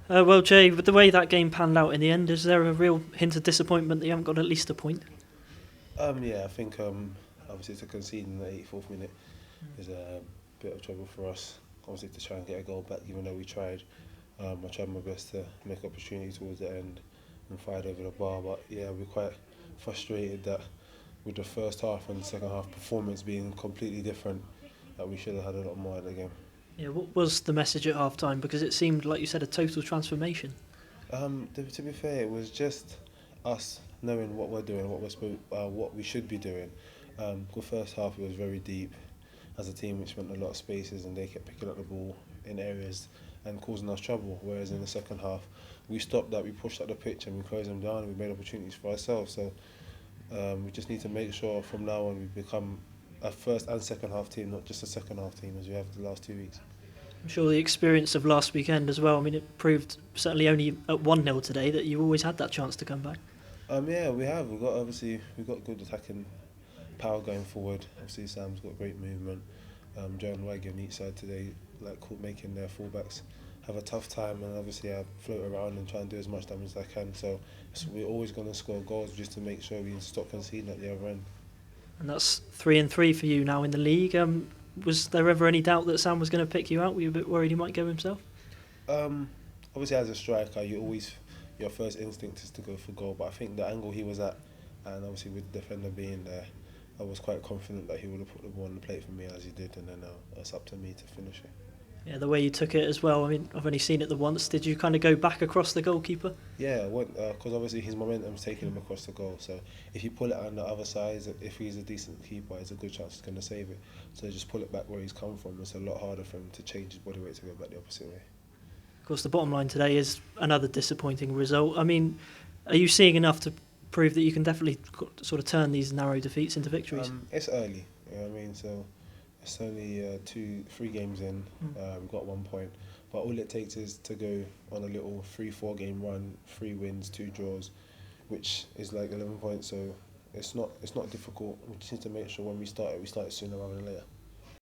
Well, Jay, with the way that game panned out in the end, is there a real hint of disappointment that you haven't got at least a point? Yeah, I think obviously to concede in the 84th minute is a bit of trouble for us. Obviously to try and get a goal back, even though we tried. I tried my best to make opportunity towards the end and fired over the bar, but yeah, we're quite frustrated that with the first half and second half performance being completely different, that we should have had a lot more in the game. Yeah, what was the message at half time? Because it seemed, like you said, a total transformation. To be fair, it was just us knowing what we're doing, what we should be doing. The first half it was very deep as a team, which meant a lot of spaces, and they kept picking up the ball in areas and causing us trouble. Whereas in the second half, we stopped that, we pushed up the pitch, and we closed them down, and we made opportunities for ourselves. So we just need to make sure from now on we become a first and second half team, not just a second half team as we have the last 2 weeks. I'm sure the experience of last weekend as well, I mean, it proved certainly only at 1-0 today that you always had that chance to come back. Yeah, we have. We've got good attacking power going forward. Obviously, Sam's got great movement. Joe and Waggy on each side today, making their fullbacks have a tough time, and obviously I float around and try and do as much damage as I can. So we're always going to score goals just to make sure we stop conceding at the other end. And that's 3-3 for you now in the league. Was there ever any doubt that Sam was going to pick you out? Were you a bit worried he might go himself? Obviously, as a striker, your first instinct is to go for goal. But I think the angle he was at, and obviously with the defender being there, I was quite confident that he would have put the ball on the plate for me as he did, and then it's up to me to finish it. Yeah, the way you took it as well. I mean, I've only seen it the once. Did you kind of go back across the goalkeeper? Yeah, because obviously his momentum's taking him across the goal. So if you pull it on the other side, if he's a decent keeper, there's a good chance he's going to save it. So just pull it back where he's come from. It's a lot harder for him to change his body weight to go back the opposite way. Of course, the bottom line today is another disappointing result. I mean, are you seeing enough to prove that you can definitely sort of turn these narrow defeats into victories? It's early, you know what I mean? So it's only 3 games in. We've got 1 point. But all it takes is to go on a little 3-4 game run, 3 wins, 2 draws, which is like 11 points. So it's not difficult. We just need to make sure when we start it sooner rather than later.